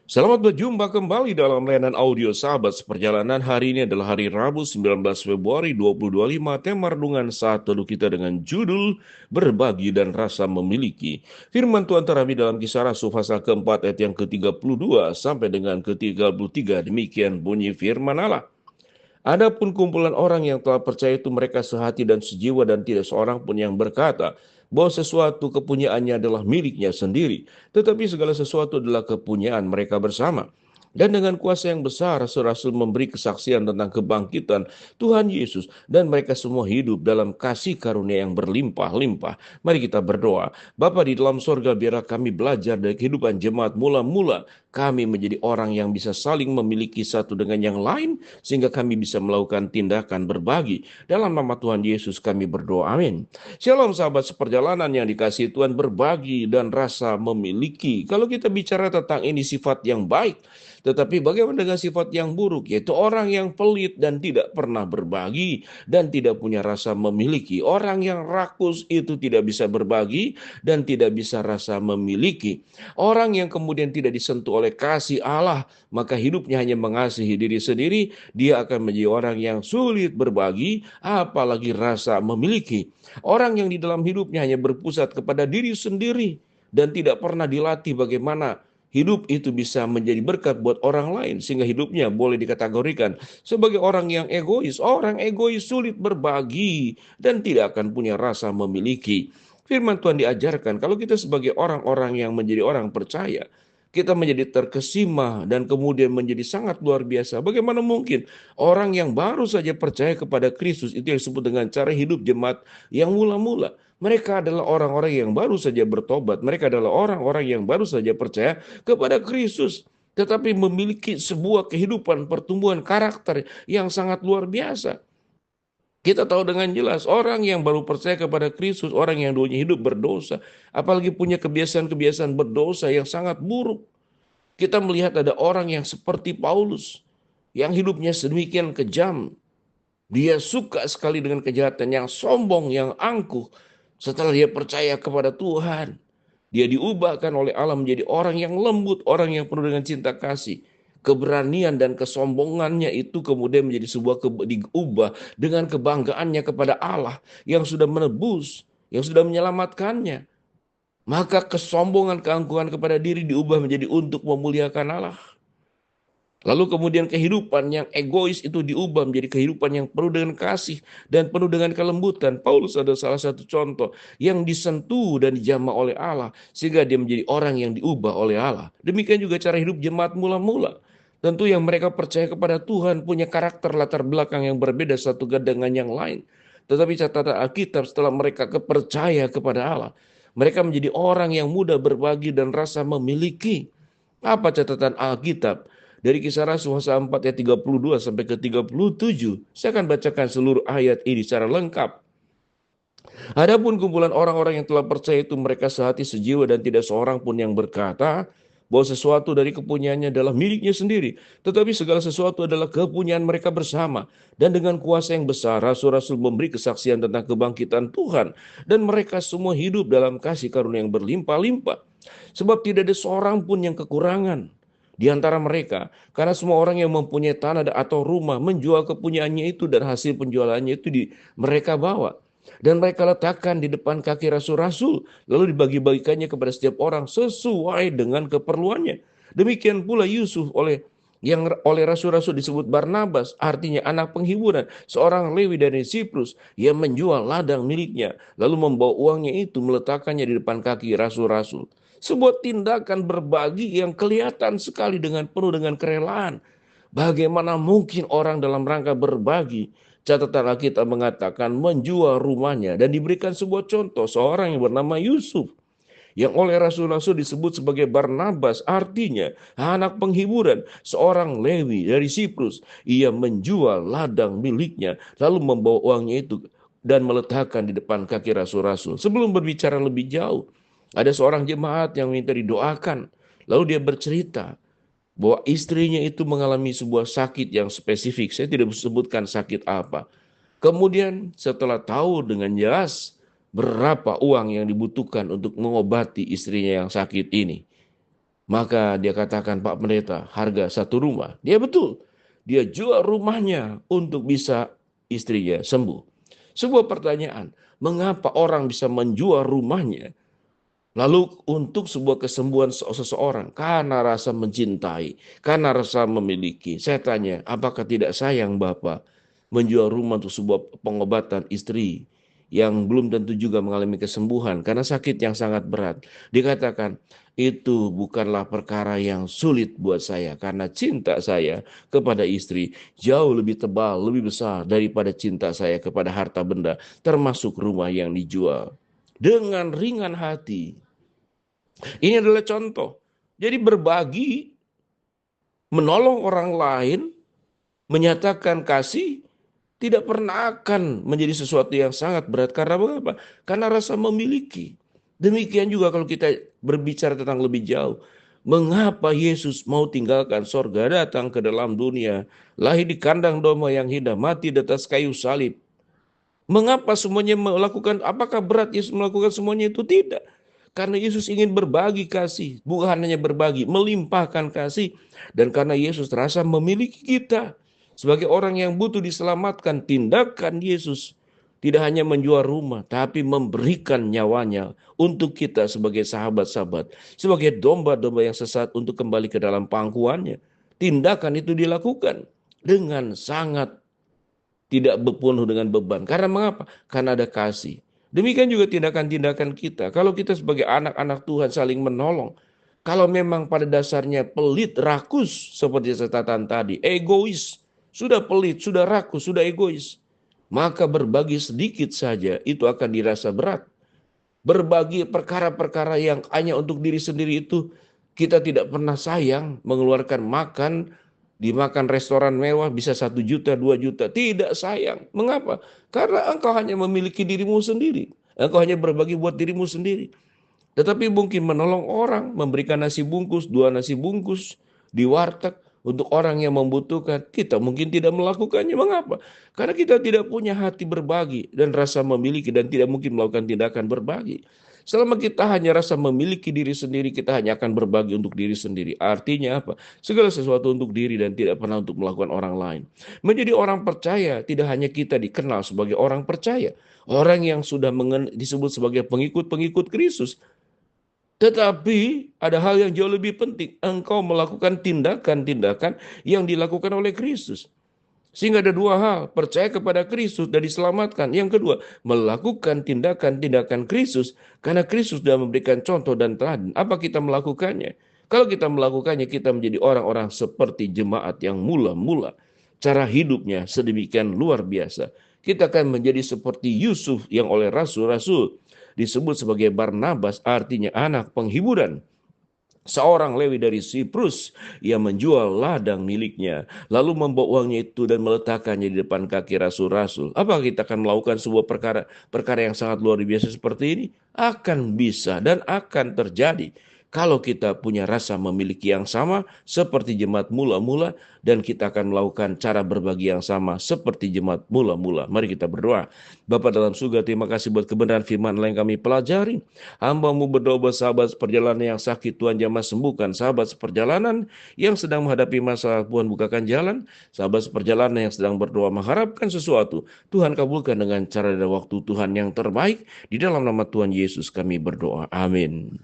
Selamat berjumpa kembali dalam layanan audio Sahabat Seperjalanan. Hari ini adalah hari Rabu 19 Februari 2025. Tema renungan saat teduh kita dengan judul Berbagi dan Rasa Memiliki. Firman Tuhan terambil dalam Kisah Rasul pasal keempat ayat yang ke-32 sampai dengan ke-33. Demikian bunyi firman Allah. Adapun kumpulan orang yang telah percaya itu mereka sehati dan sejiwa dan tidak seorang pun yang berkata bahwa sesuatu kepunyaannya adalah miliknya sendiri, tetapi segala sesuatu adalah kepunyaan mereka bersama. Dan dengan kuasa yang besar, rasul-rasul memberi kesaksian tentang kebangkitan Tuhan Yesus, dan mereka semua hidup dalam kasih karunia yang berlimpah-limpah. Mari kita berdoa. Bapa di dalam sorga, biarlah kami belajar dari kehidupan jemaat mula-mula. Kami menjadi orang yang bisa saling memiliki satu dengan yang lain, sehingga kami bisa melakukan tindakan berbagi. Dalam nama Tuhan Yesus kami berdoa, amin. Shalom sahabat seperjalanan yang dikasihi Tuhan, berbagi dan rasa memiliki. Kalau kita bicara tentang ini sifat yang baik, tetapi bagaimana dengan sifat yang buruk, yaitu orang yang pelit dan tidak pernah berbagi dan tidak punya rasa memiliki. Orang yang rakus itu tidak bisa berbagi dan tidak bisa rasa memiliki. Orang yang kemudian tidak disentuh oleh kasih Allah, maka hidupnya hanya mengasihi diri sendiri, dia akan menjadi orang yang sulit berbagi, apalagi rasa memiliki. Orang yang di dalam hidupnya hanya berpusat kepada diri sendiri dan tidak pernah dilatih bagaimana hidup itu bisa menjadi berkat buat orang lain, sehingga hidupnya boleh dikategorikan sebagai orang yang egois. Orang egois sulit berbagi dan tidak akan punya rasa memiliki. Firman Tuhan diajarkan kalau kita sebagai orang-orang yang menjadi orang percaya, kita menjadi terkesima dan kemudian menjadi sangat luar biasa. Bagaimana mungkin orang yang baru saja percaya kepada Kristus, itu yang disebut dengan cara hidup jemaat yang mula-mula. Mereka adalah orang-orang yang baru saja bertobat. Mereka adalah orang-orang yang baru saja percaya kepada Kristus, tetapi memiliki sebuah kehidupan pertumbuhan karakter yang sangat luar biasa. Kita tahu dengan jelas orang yang baru percaya kepada Kristus, orang yang dulunya hidup berdosa, apalagi punya kebiasaan-kebiasaan berdosa yang sangat buruk. Kita melihat ada orang yang seperti Paulus, yang hidupnya sedemikian kejam. Dia suka sekali dengan kejahatan, yang sombong, yang angkuh. Setelah dia percaya kepada Tuhan, dia diubahkan oleh Allah menjadi orang yang lembut, orang yang penuh dengan cinta kasih. Keberanian dan kesombongannya itu kemudian menjadi sebuah diubah dengan kebanggaannya kepada Allah yang sudah menebus, yang sudah menyelamatkannya. Maka kesombongan, keangkuhan kepada diri diubah menjadi untuk memuliakan Allah. Lalu kemudian kehidupan yang egois itu diubah menjadi kehidupan yang penuh dengan kasih dan penuh dengan kelembutan. Paulus adalah salah satu contoh yang disentuh dan dijamah oleh Allah, sehingga dia menjadi orang yang diubah oleh Allah. Demikian juga cara hidup jemaat mula-mula. Tentu yang mereka percaya kepada Tuhan punya karakter latar belakang yang berbeda satu dengan yang lain. Tetapi catatan Alkitab, setelah mereka percaya kepada Allah, mereka menjadi orang yang mudah berbagi dan rasa memiliki. Apa catatan Alkitab? Dari Kisah Rasul pasal 4 ayat 32 sampai ke 37. Saya akan bacakan seluruh ayat ini secara lengkap. Adapun kumpulan orang-orang yang telah percaya itu mereka sehati sejiwa dan tidak seorang pun yang berkata bahwa sesuatu dari kepunyaannya adalah miliknya sendiri, tetapi segala sesuatu adalah kepunyaan mereka bersama. Dan dengan kuasa yang besar, rasul-rasul memberi kesaksian tentang kebangkitan Tuhan, dan mereka semua hidup dalam kasih karunia yang berlimpah-limpah. Sebab tidak ada seorang pun yang kekurangan di antara mereka, karena semua orang yang mempunyai tanah atau rumah menjual kepunyaannya itu, dan hasil penjualannya itu mereka bawa dan mereka letakkan di depan kaki rasul-rasul, lalu dibagi-bagikannya kepada setiap orang sesuai dengan keperluannya. Demikian pula Yusuf oleh rasul-rasul disebut Barnabas, artinya anak penghiburan, seorang Lewi dari Siprus yang menjual ladang miliknya, lalu membawa uangnya itu meletakkannya di depan kaki rasul-rasul. Sebuah tindakan berbagi yang kelihatan sekali dengan penuh dengan kerelaan. Bagaimana mungkin orang dalam rangka berbagi? Catatan Alkitab mengatakan menjual rumahnya, dan diberikan sebuah contoh seorang yang bernama Yusuf yang oleh rasul-rasul disebut sebagai Barnabas, artinya anak penghiburan, seorang Lewi dari Siprus. Ia menjual ladang miliknya lalu membawa uangnya itu dan meletakkan di depan kaki rasul-rasul. Sebelum berbicara lebih jauh, ada seorang jemaat yang minta didoakan. Lalu dia bercerita bahwa istrinya itu mengalami sebuah sakit yang spesifik. Saya tidak sebutkan sakit apa. Kemudian setelah tahu dengan jelas berapa uang yang dibutuhkan untuk mengobati istrinya yang sakit ini, Maka dia katakan, Pak Pendeta, harga satu rumah. Dia betul. Dia jual rumahnya untuk bisa istrinya sembuh. Sebuah pertanyaan, mengapa orang bisa menjual rumahnya lalu untuk sebuah kesembuhan seseorang? Karena rasa mencintai, karena rasa memiliki. Saya tanya, apakah tidak sayang Bapak menjual rumah untuk sebuah pengobatan istri yang belum tentu juga mengalami kesembuhan karena sakit yang sangat berat? Dikatakan, itu bukanlah perkara yang sulit buat saya karena cinta saya kepada istri jauh lebih tebal, lebih besar daripada cinta saya kepada harta benda, termasuk rumah yang dijual. Dengan ringan hati, ini adalah contoh. Jadi berbagi, menolong orang lain, menyatakan kasih, tidak pernah akan menjadi sesuatu yang sangat berat. Karena mengapa? Karena rasa memiliki. Demikian juga kalau kita berbicara tentang lebih jauh. Mengapa Yesus mau tinggalkan sorga, datang ke dalam dunia, lahir di kandang domba yang indah, mati di atas kayu salib. Mengapa semuanya melakukan, apakah berat Yesus melakukan semuanya itu? Tidak. Karena Yesus ingin berbagi kasih, bukan hanya berbagi, melimpahkan kasih. Dan karena Yesus terasa memiliki kita sebagai orang yang butuh diselamatkan, tindakan Yesus tidak hanya menjual rumah, tapi memberikan nyawanya untuk kita sebagai sahabat-sahabat, sebagai domba-domba yang sesat untuk kembali ke dalam pangkuannya. Tindakan itu dilakukan dengan sangat tidak penuh dengan beban. Karena mengapa? Karena ada kasih. Demikian juga tindakan-tindakan kita. Kalau kita sebagai anak-anak Tuhan saling menolong. Kalau memang pada dasarnya pelit, rakus, seperti catatan tadi, egois, sudah pelit, sudah rakus, sudah egois, maka berbagi sedikit saja itu akan dirasa berat. Berbagi perkara-perkara yang hanya untuk diri sendiri itu kita tidak pernah sayang, mengeluarkan makan, dimakan restoran mewah bisa 1 juta, 2 juta. Tidak sayang. Mengapa? Karena engkau hanya memiliki dirimu sendiri. Engkau hanya berbagi buat dirimu sendiri. Tetapi mungkin menolong orang, memberikan nasi bungkus, 2 nasi bungkus di warteg untuk orang yang membutuhkan. Kita mungkin tidak melakukannya. Mengapa? Karena kita tidak punya hati berbagi dan rasa memiliki dan tidak mungkin melakukan tindakan berbagi. Selama kita hanya rasa memiliki diri sendiri, kita hanya akan berbagi untuk diri sendiri. Artinya apa? Segala sesuatu untuk diri dan tidak pernah untuk melakukan orang lain. Menjadi orang percaya tidak hanya kita dikenal sebagai orang percaya. Orang yang sudah disebut sebagai pengikut-pengikut Kristus. Tetapi ada hal yang jauh lebih penting. Engkau melakukan tindakan-tindakan yang dilakukan oleh Kristus. Sehingga ada 2 hal. Percaya kepada Kristus dan diselamatkan. Yang kedua, melakukan tindakan-tindakan Kristus. Karena Kristus sudah memberikan contoh dan teladan. Apa kita melakukannya? Kalau kita melakukannya, kita menjadi orang-orang seperti jemaat yang mula-mula. Cara hidupnya sedemikian luar biasa. Kita akan menjadi seperti Yusuf yang oleh rasul-rasul disebut sebagai Barnabas, artinya anak penghiburan. Seorang Lewi dari Siprus yang menjual ladang miliknya, lalu membawa uangnya itu dan meletakkannya di depan kaki rasul-rasul. Apakah kita akan melakukan sebuah perkara yang sangat luar biasa seperti ini? Akan bisa dan akan terjadi kalau kita punya rasa memiliki yang sama seperti jemaat mula-mula, dan kita akan melakukan cara berbagi yang sama seperti jemaat mula-mula. Mari kita berdoa. Bapa dalam surga, terima kasih buat kebenaran firman yang kami pelajari. Hamba-Mu berdoa buat sahabat seperjalanan yang sakit, Tuhan jamah sembuhkan. Sahabat seperjalanan yang sedang menghadapi masalah, Tuhan bukakan jalan. Sahabat seperjalanan yang sedang berdoa mengharapkan sesuatu, Tuhan kabulkan dengan cara dan waktu Tuhan yang terbaik. Di dalam nama Tuhan Yesus kami berdoa. Amin.